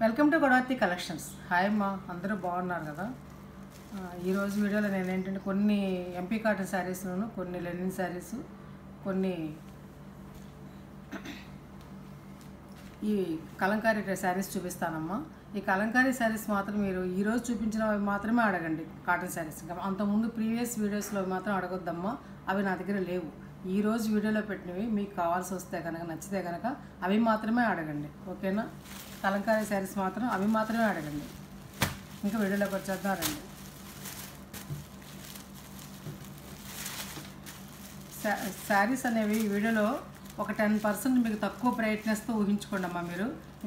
Welcome to Godavarthi collections. Hi అమ్మా, అందరూ బాగున్నారు కదా. ఈరోజు వీడియోలో నేను ఏంటంటే కొన్ని ఎంపీ కాటన్ శారీస్లోను, కొన్ని లెనిన్ శారీస్, కొన్ని ఈ కలంకారీ శారీస్ చూపిస్తానమ్మా. ఈ కలంకారీ శారీస్ మాత్రం మీరు ఈరోజు చూపించినవి మాత్రమే అడగండి. కాటన్ శారీస్ ఇంకా అంతకుముందు ప్రీవియస్ వీడియోస్లో మాత్రం అడగొద్దమ్మా, అవి నా దగ్గర లేవు. ఈరోజు వీడియోలో పెట్టినవి మీకు కావాల్సి వస్తే కనుక, నచ్చితే కనుక అవి మాత్రమే అడగండి, ఓకేనా. కలంకారీ శారీస్ మాత్రం అవి మాత్రమే అడగండి. ఇంకా వీడియోలోకి వచ్చేద్దాం రండి. శారీస్ అనేవి వీడియోలో ఒక 10% మీకు తక్కువ బ్రైట్నెస్తో ఊహించుకోండి అమ్మా.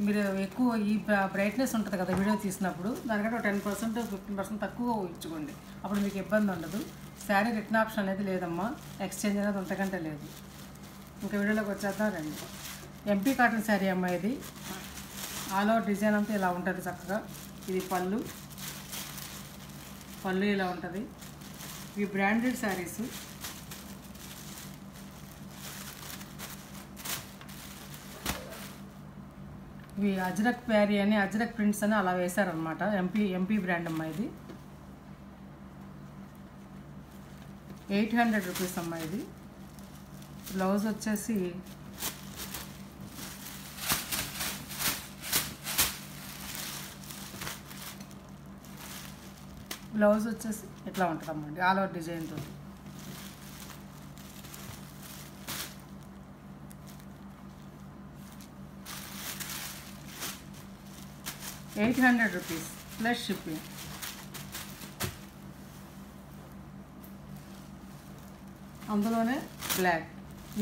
మీరు ఎక్కువ ఈ బ్రైట్నెస్ ఉంటుంది కదా వీడియో తీసినప్పుడు, దానికంటే ఒక 10% 15% తక్కువ ఊహించుకోండి. అప్పుడు మీకు ఇబ్బంది ఉండదు. శారీ రిటర్న్ ఆప్షన్ అనేది లేదమ్మా, ఎక్స్చేంజ్ అనేది అంతకంటే లేదు. ఇంకా వీడియోలోకి వచ్చేద్దాం రండి. ఎంపీ కాటన్ శారీ అమ్మా. ఇది ఆల్ ఓవర్ డిజైన్ అంతా ఇలా ఉంటుంది చక్కగా. ఇది పళ్ళు ఇలా ఉంటుంది. ఇవి బ్రాండెడ్ శారీస్. ఇవి అజ్రక్ ప్యారీ అని, అజ్రక్ ప్రింట్స్ అని అలా వేశారనమాట. ఎంపీ బ్రాండ్ అమ్మా. ఇది 800 రూపీస్ అమ్మా. ఇది బ్లౌజ్ వచ్చేసి ఇట్లా ఉంటుందమ్మా, ఆల్ ఓవర్ డిజైన్తో. ₹800 ప్లస్ షిప్పింగ్. అందులోనే బ్లాక్. ఈ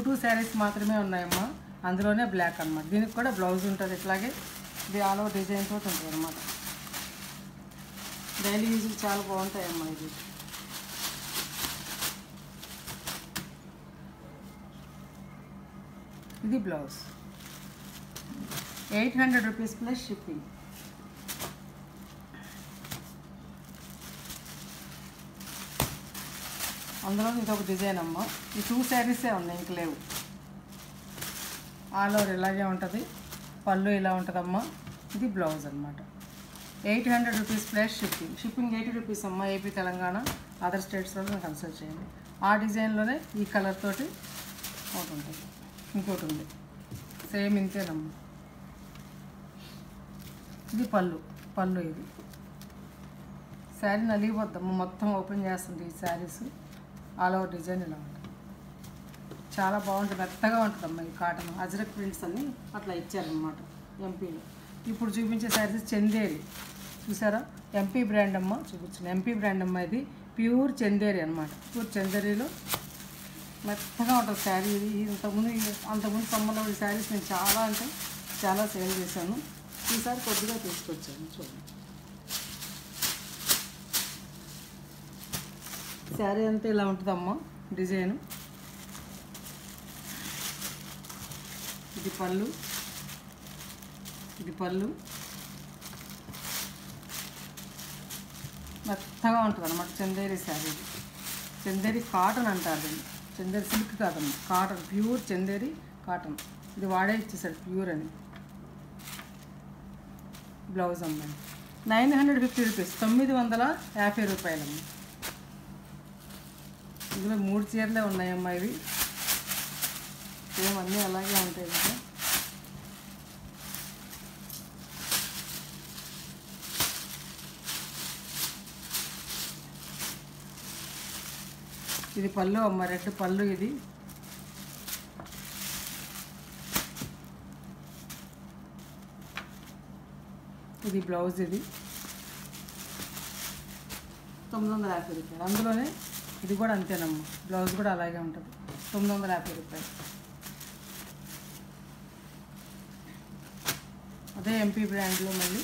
టూ శారీస్ మాత్రమే ఉన్నాయమ్మా, అందులోనే బ్లాక్ అన్నమాట. దీనికి కూడా బ్లౌజ్ ఉంటుంది ఇట్లాగే. ఇది ఆల్ ఓవర్ డిజైన్తో ఉంటుంది అన్నమాట. డైలీ యూజ్కి చాలా బాగుంటాయమ్మా. ఇది బ్లౌజ్. ₹800 plus shipping. అందులో ఇదొక డిజైన్ అమ్మ. ఈ 2 శారీసే ఉన్నాయి, ఇంక లేవు. ఆల్ ఓవర్ ఇలాగే ఉంటుంది. పళ్ళు ఇలా ఉంటుందమ్మా. ఇది బ్లౌజ్ అనమాట. ₹800 ప్లస్ షిప్పింగ్. షిప్పింగ్ ₹80 అమ్మ. ఏపీ, తెలంగాణ, అదర్ స్టేట్స్లో కన్సల్ట్ చేయండి. ఆ డిజైన్లోనే ఈ కలర్ తోటి ఒకటి ఉంటుంది, ఇంకోటి ఉంది, సేమ్ ఇంతేనమ్మా. ఇది పళ్ళు. ఇది శారీ నలిగిపోద్దమ్మా, మొత్తం ఓపెన్ చేస్తుంది ఈ శారీస్. ఆల్ ఓవర్ డిజైన్ ఇలా ఉంటుంది. చాలా బాగుంటుంది, మెత్తగా ఉంటుందమ్మా. ఈ కాటన్ అజ్రక్ ప్రింట్స్ అన్ని అట్లా ఇచ్చారనమాట ఎంపీలో. ఇప్పుడు చూపించే శారీస్ చందేరి చూసారా, ఎంపీ బ్రాండ్ అమ్మ. చూపించిన ఎంపీ బ్రాండ్ అమ్మ. ఇది ప్యూర్ చందేరి అనమాట. ప్యూర్ చందేరిలో మెత్తగా ఉంటుంది శారీ. ఇది అంతకుముందు సమ్మర్లో ఈ శారీస్ నేను చాలా సేల్ చేశాను. ఈసారి కొద్దిగా తీసుకొచ్చాను. చూడండి, శారీ అంతా ఇలా ఉంటుందమ్మా డిజైన్. ఇది పళ్ళు. మెత్తగా ఉంటుంది అన్నమాట చందేరి శారీ. చందేరి కాటన్ అంటారు దీన్ని. చందేరి సిల్క్ కాదమ్మా, కాటన్, ప్యూర్ చందేరి కాటన్. ఇది వాడే ఇచ్చేసాడు ప్యూర్ అని. బ్లౌజ్ అమ్మాయి. ₹950, ₹950. ఇందులో 3 చీరలే ఉన్నాయమ్మా. ఇవి సేమ్ అన్నీ అలాగే ఉంటాయి కదా. ఇది పళ్ళు అమ్మ, రెడ్ పళ్ళు. ఇది బ్లౌజ్. ఇది ₹950. అందులోనే ఇది కూడా అంతేనమ్మా, బ్లౌజ్ కూడా అలాగే ఉంటుంది. ₹950. అదే ఎంపీ బ్రాండ్లో మళ్ళీ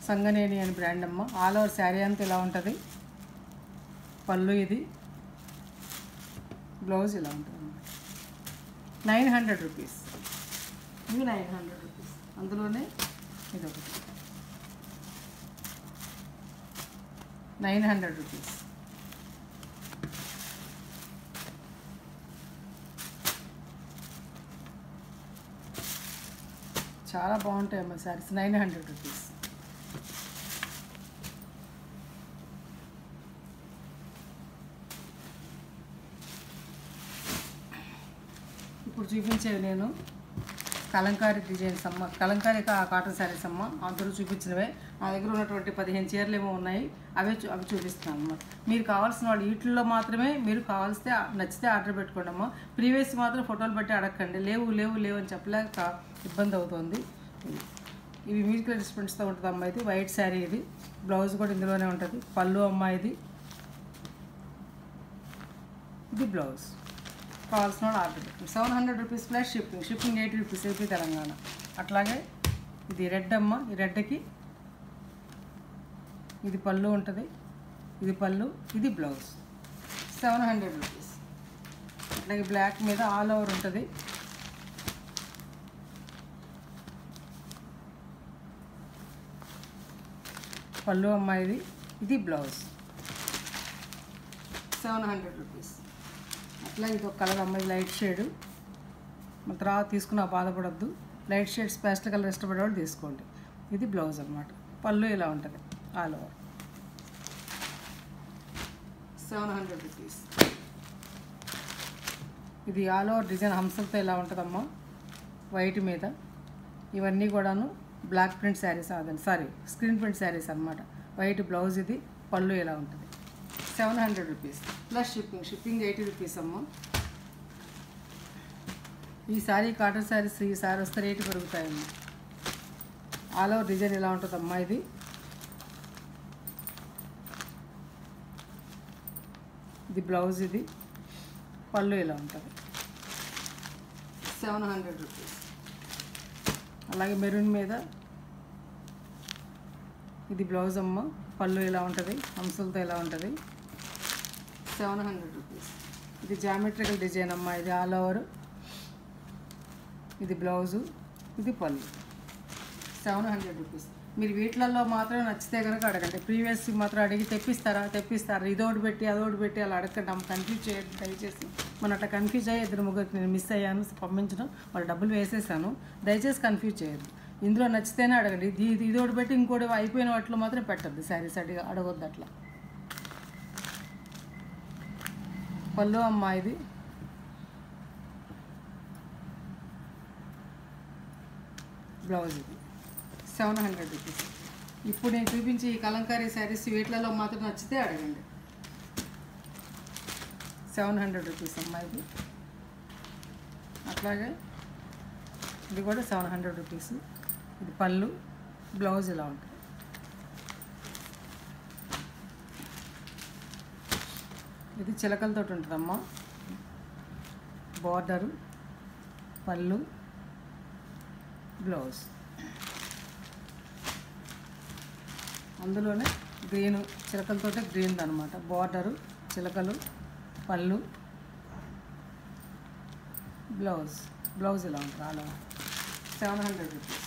సంగనేని అని బ్రాండ్ అమ్మ. ఆల్ ఓవర్ శారీ అంతా ఇలా ఉంటుంది. పళ్ళు. ఇది బ్లౌజ్ ఇలా ఉంటుంది అన్నమాట. ₹900. ఇవి ₹900. అందులోనే ఇదొకటి ₹900. చాలా బాగుంటాయి అమ్మ శారీస్. 900 రూపీస్. ఇప్పుడు చూపించేవి నేను కలంకారీ డిజైన్స్ అమ్మ, కలంకారీ కాటన్ శారీస్ అమ్మ. అందరూ చూపించినవే. నా దగ్గర ఉన్నటువంటి 15 చీరలు ఏమో ఉన్నాయి, అవి చూపిస్తున్నాను అన్నమాట. మీరు కావాల్సిన వాళ్ళు వీటిల్లో మాత్రమే మీరు కావాల్స్తే నచ్చితే ఆర్డర్ పెట్టుకోండి అమ్మ. ప్రీవియస్ మాత్రం ఫోటోలు బట్టి అడగండి. లేవు లేవు లేవు అని చెప్పలేక ఇబ్బంది అవుతుంది. ఇవి మ్యూజికల్ ఇన్స్ట్రుమెంట్స్తో ఉంటుంది అమ్మ. ఇది వైట్ శారీ, ఇది బ్లౌజ్ కూడా ఇందులోనే ఉంటుంది. పళ్ళు అమ్మ, ఇది బ్లౌజ్. కావాల్సిన వాళ్ళు ఆర్డర్ పెట్టుకోండి. 700 rupees plus shipping 80 rupees AP Telangana. అట్లాగే ఇది రెడ్ అమ్మ. ఈ రెడ్కి ఇది పళ్ళు ఉంటుంది, ఇది పళ్ళు, ఇది బ్లౌజ్. 700 రూపీస్. అట్లాగే బ్లాక్ మీద ఆల్ ఓవర్ ఉంటుంది. పళ్ళు అమ్మ, ఇది బ్లౌజ్. 700 రూపీస్. అట్లా ఇది ఒక కలర్ అమ్మాయి, లైట్ షేడ్. మన తర్వాత తీసుకున్న బాధపడద్దు. లైట్ షేడ్స్ పేస్టల్ కలర్ ఇష్టపడేవాళ్ళు తీసుకోండి. ఇది బ్లౌజ్ అనమాట. పళ్ళు ఇలా ఉంటుంది ఆల్ ఓవర్. 700 రూపీస్. ఇది ఆల్ ఓవర్ డిజైన్ హంసలతో ఇలా ఉంటుందమ్మా, వైట్ మీద. ఇవన్నీ కూడాను బ్లాక్ ప్రింట్ శారీస్, అదండి స్క్రీన్ ప్రింట్ శారీస్ అనమాట. వైట్ బ్లౌజ్, ఇది పళ్ళు ఇలా ఉంటుంది. 700 రూపీస్ ప్లస్ షిప్పింగ్ 80 రూపీస్ అమ్మ. ఈ శారీ కాటన్ శారీస్ ఈ సారీ వస్తే రేటు పెరుగుతాయమ్మ. ఆల్ ఓవర్ డిజైన్ ఇలా ఉంటుందమ్మా. ఇది బ్లౌజ్, ఇది పళ్ళు ఇలా ఉంటుంది. 700 రూపీస్. అలాగే మెరూన్ మీద ఇది బ్లౌజ్ అమ్మ. పళ్ళు ఇలా ఉంటుంది, హంసలతో ఇలా ఉంటుంది. 700 రూపీస్. ఇది జామెట్రికల్ డిజైన్ అమ్మ. ఇది ఆల్ ఓవర్, ఇది బ్లౌజు, ఇది పళ్ళు. 700 రూపీస్. మీరు వీటిలలో మాత్రం నచ్చితే కనుక అడగండి. ప్రీవియస్ మాత్రం అడిగి తెప్పిస్తారా ఇదోటి పెట్టి అదోటి పెట్టి అలా అడగండి అమ్మ. కన్ఫ్యూజ్ చేయండి దయచేసి. మన అట్లా కన్ఫ్యూజ్ అయ్యి 2-3 నేను మిస్ అయ్యాను, పంపించడం, వాళ్ళు డబ్బులు వేసేసాను. దయచేసి కన్ఫ్యూజ్ చేయొద్దు. ఇందులో నచ్చితేనే అడగండి. ఇదోటి పెట్టి ఇంకోటి అయిపోయిన వాటిలో మాత్రం పెట్టద్దు. శారీస్ అడగొద్దు అట్లా. పళ్ళు అమ్మ, ఇది బ్లౌజ్, ఇది 700 రూపీస్. ఇప్పుడు నేను చూపించి ఈ కలంకారీ శారీస్ వీటిలలో మాత్రం నచ్చితే అడగండి. 700 రూపీస్ అమ్మ. ఇది అట్లాగే ఇది కూడా 700 రూపీస్. ఇది పళ్ళు, బ్లౌజ్ ఇలా ఉంటుంది. ఇది చిలకలతో ఉంటుందమ్మా. బార్డరు, పళ్ళు, బ్లౌజ్. అందులోనే గ్రీన్ చిలకలతో గ్రీన్ అనమాట. బార్డరు, చిలకలు, పళ్ళు, బ్లౌజ్ ఇలా ఉంటుంది. అలా 700 రూపీస్.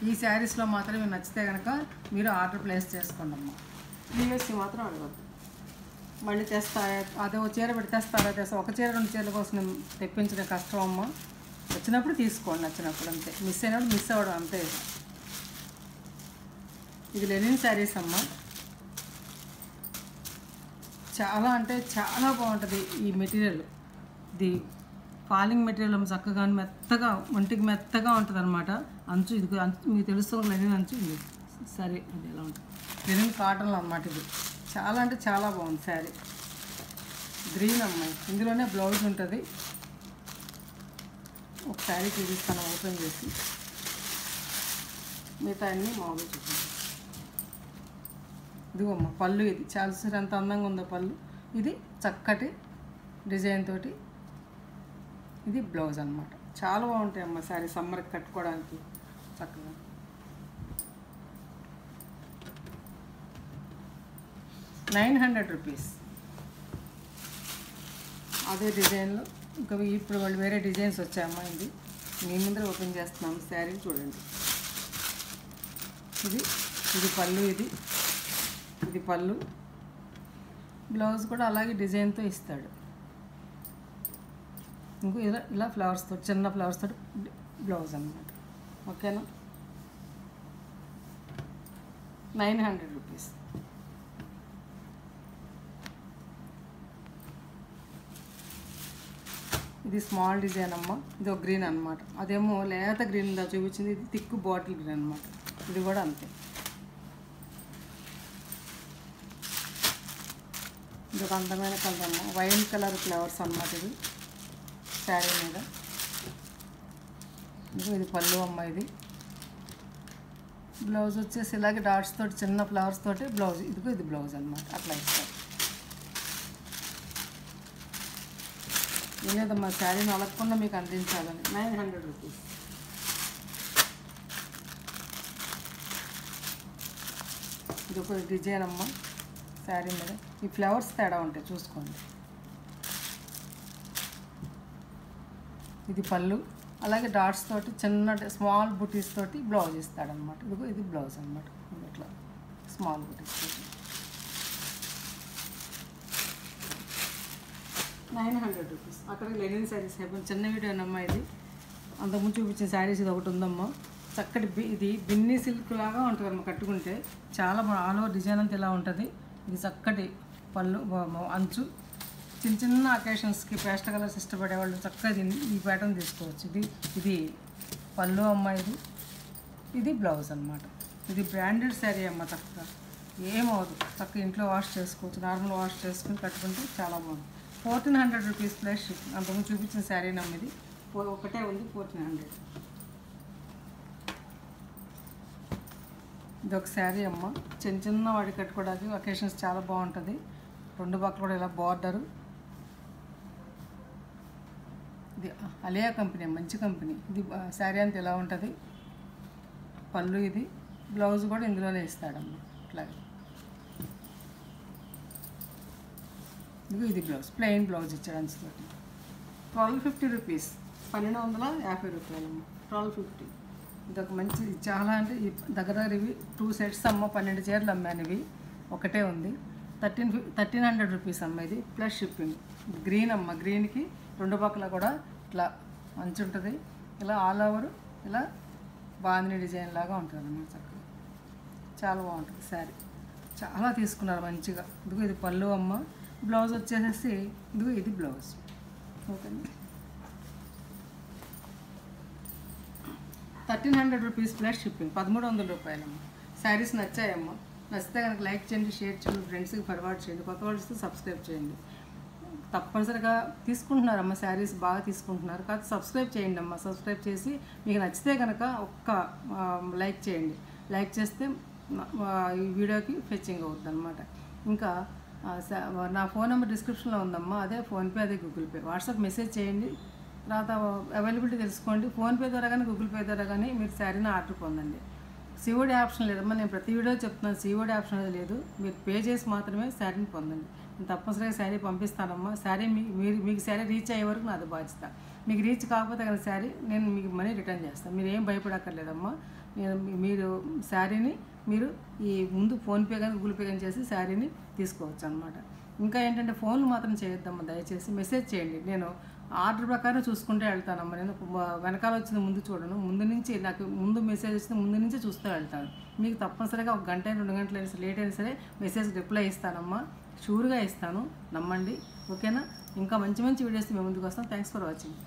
ఈ శారీస్లో మాత్రం మీరు నచ్చితే కనుక మీరు ఆర్డర్ ప్లేస్ చేసుకోండి అమ్మ. ప్రీవియస్కి మాత్రం అడగద్దు. మళ్ళీ అదే చీర పెట్టి తెస్తారా ఒక చీర 2 చీరల కోసం నేను తెప్పించిన కష్టం అమ్మ. వచ్చినప్పుడు తీసుకోండి, నచ్చినప్పుడు అంతే. మిస్ అయినప్పుడు మిస్ అవ్వడం అంతే. ఇది లెనిన్ శారీస్ అమ్మ. చాలా అంటే చాలా బాగుంటుంది ఈ మెటీరియల్. ఇది ఫాలింగ్ మెటీరియల్ చక్కగా మెత్తగా, ఒంటికి మెత్తగా ఉంటుంది అనమాట. అంచు ఇది అంచు మీకు తెలుస్తుంది, లెనిన్ అంచు. ఇది సరే, అది ఎలా ఉంటుంది, లెనిన్ కాటన్లో అనమాట. ఇది చాలా అంటే చాలా బాగుంది శారీ. గ్రీన్ అమ్మాయి. ఇందులోనే బ్లౌజ్ ఉంటుంది. ఒక శారీ చూపిస్తాను ఓపెన్ చేసి. మిగతా అన్నీ మామూలు చూపిస్తాను. ఇదిగోమ్మ పళ్ళు. ఇది చాలా ఎంత అందంగా ఉందో పళ్ళు. ఇది చక్కటి డిజైన్ తోటి ఇది బ్లౌజ్ అనమాట. చాలా బాగుంటాయి అమ్మ శారీ, సమ్మర్కి కట్టుకోవడానికి చక్కగా. ₹900. అదే డిజైన్లో ఇంకా ఇప్పుడు వాళ్ళు వేరే డిజైన్స్ వచ్చాయమ్మా. ఇది మీ ముందర ఓపెన్ చేస్తున్నాము. శారీ చూడండి. ఇది పళ్ళు, ఇది పళ్ళు. బ్లౌజ్ కూడా అలాగే డిజైన్తో ఇస్తాడు. ఇంకో ఇలా ఫ్లవర్స్ తోటి, చిన్న ఫ్లవర్స్ తోటి బ్లౌజ్ అనమాట. ఓకేనా, 900 రూపీస్. ఇది స్మాల్ డిజైన్ అమ్మ. ఇది ఒక గ్రీన్ అనమాట. అదేమో లేత గ్రీన్ దా చూపించింది, ఇది థిక్ బాటిల్ గ్రీన్ అనమాట. ఇది కూడా అంతే. ఇది ఒక అందమైన కలర్ అమ్మ, వైన్ కలర్ ఫ్లవర్స్ అనమాట. ఇది శారీ మీద. ఇది పళ్ళు అమ్మ. ఇది బ్లౌజ్ వచ్చేసి ఇలాగే డాట్స్ తోటి, చిన్న ఫ్లవర్స్ తోటి బ్లౌజ్. ఇది బ్లౌజ్ అనమాట. అట్లా ఇస్తారు. లేదమ్మా, శారీని అలగకుండా మీకు అందించాలని. 900 రూపీస్. ఇది ఒక డిజైన్ అమ్మ శారీ మీద. ఈ ఫ్లవర్స్ తేడా ఉంటాయి చూసుకోండి. ఇది పళ్ళు, అలాగే డాట్స్ తోటి చిన్న స్మాల్ బుటీస్ తోటి బ్లౌజ్ ఇస్తాడనమాట. ఇది బ్లౌజ్ అనమాట. ఇట్లా స్మాల్ బుటీస్ తోటి 900 రూపీస్. అక్కడికి లెనిన్ శారీస్ అయిపోయింది. చిన్న వీడియోనమ్మా ఇది. అంతకుముందు చూపించిన శారీస్ ఇది ఒకటి ఉందమ్మా. చక్కటి ఇది బిన్నీ సిల్క్ లాగా ఉంటుంది అమ్మ. కట్టుకుంటే చాలా ఆల్ ఓవర్ డిజైన్ అంతా ఇలా ఉంటుంది. ఇది చక్కటి పళ్ళు, అంచు. చిన్న చిన్న అకేషన్స్కి పేస్టల్ కలర్స్ ఇష్టపడే వాళ్ళు చక్కగా ఈ ప్యాటర్న్ తీసుకోవచ్చు. ఇది పళ్ళు అమ్మ. ఇది బ్లౌజ్ అనమాట. ఇది బ్రాండెడ్ శారీ అమ్మ. చక్కగా ఏమవుదు, చక్కగా ఇంట్లో వాష్ చేసుకోవచ్చు. నార్మల్ వాష్ చేసుకుని కట్టుకుంటే చాలా బాగుంది. 1400 రూపీస్ ప్లస్ షిప్పింగ్. అంతకుముందు చూపించిన శారీ నమ్మిది ఒకటే ఉంది, 1400. ఇది ఒక శారీ అమ్మ. చిన్న చిన్న వాడి కట్టుకోవడానికి అకేషన్స్ చాలా బాగుంటుంది. 2 పక్కలు కూడా ఇలా బార్డరు. ఇది అలియా కంపెనీ, మంచి కంపెనీ. ఇది శారీ అంతా ఇలా ఉంటుంది. పళ్ళు ఇది, బ్లౌజ్ కూడా ఇందులోనే ఇస్తాడమ్మ. అట్లాగే ఇది బ్లౌజ్, ప్లెయిన్ బ్లౌజ్ ఇచ్చాడు అంచుతోటి. 1250 రూపీస్. 1250 రూపాయలమ్మ. 1250. ఇది ఒక మంచి, చాలా అంటే దగ్గర ఇవి 2 సెట్స్ అమ్మ. 12 చీరలు అమ్మాను. ఇవి ఒకటే ఉంది. 1300 రూపీస్ అమ్మ. ఇది ప్లస్ షిప్పింగ్. గ్రీన్ అమ్మ. గ్రీన్కి 2 పక్కల కూడా ఇట్లా మంచి ఉంటుంది. ఇలా ఆల్ ఓవర్ ఇలా బాందిని డిజైన్ లాగా ఉంటుంది అన్నమాట. చక్కగా చాలా బాగుంటుంది శారీ. చాలా తీసుకున్నారు మంచిగా. ఇది పళ్ళు అమ్మ. బ్లౌజ్ వచ్చేసేసి ఇది బ్లౌజ్. ఓకేనా, 1300 రూపీస్ ప్లస్ షిప్పింగ్. 1300 రూపాయలమ్మ. శారీస్ నచ్చాయమ్మ. నచ్చితే కనుక లైక్ చేయండి, షేర్ చేయండి, ఫ్రెండ్స్కి ఫార్వర్డ్ చేయండి, కొత్త వాళ్ళకి సబ్స్క్రైబ్ చేయండి. తప్పనిసరిగా తీసుకుంటున్నారమ్మ, శారీస్ బాగా తీసుకుంటున్నారు. కాదు సబ్స్క్రైబ్ చేయండి అమ్మ. సబ్స్క్రైబ్ చేసి మీకు నచ్చితే కనుక ఒక్క లైక్ చేయండి. లైక్ చేస్తే ఈ వీడియోకి ఫెచ్చింగ్ అవుతుంది అనమాట. ఇంకా నా ఫోన్ నెంబర్ డిస్క్రిప్షన్లో ఉందమ్మా. అదే ఫోన్పే, అదే గూగుల్ పే. వాట్సాప్ మెసేజ్ చేయండి. తర్వాత అవైలబిలిటీ తెలుసుకోండి. ఫోన్పే ద్వారా కానీ గూగుల్ పే ద్వారా కానీ మీరు శారీని ఆర్డర్ పొందండి. సిఓడి ఆప్షన్ లేదమ్మా. నేను ప్రతి వీడియో చెప్తున్నాను, సిఓడి ఆప్షన్ అనేది లేదు. మీరు పే చేసి మాత్రమే శారీని పొందండి. నేను తప్పనిసరిగా శారీ పంపిస్తానమ్మా. శారీ మీకు శారీ రీచ్ అయ్యే వరకు నాది బాధ్యత. మీకు రీచ్ కాకపోతే కనుక శారీ నేను మీకు మనీ రిటర్న్ చేస్తాను. మీరు ఏం భయపడక్కర్లేదమ్మా. మీరు శారీని మీరు ఈ ముందు ఫోన్పే కానీ గూగుల్ పే కానీ చేసి శారీని తీసుకోవచ్చు అనమాట. ఇంకా ఏంటంటే ఫోన్లు మాత్రం చేయొద్దమ్మా. దయచేసి మెసేజ్ చేయండి. నేను ఆర్డర్ ప్రకారం చూసుకుంటే వెళ్తానమ్మా. నేను వెనకాల వచ్చింది ముందు చూడను. ముందు నుంచి నాకు ముందు మెసేజ్ వచ్చింది ముందు నుంచే చూస్తూ వెళ్తాను. మీకు తప్పనిసరిగా 1 గంట 2 గంటలు అయినా లేట్ అయినా సరే మెసేజ్ రిప్లై ఇస్తానమ్మా. షూర్గా ఇస్తాను, నమ్మండి. ఓకేనా. ఇంకా మంచి మంచి వీడియోస్ మేము ముందుకు వస్తాం. Thanks for watching.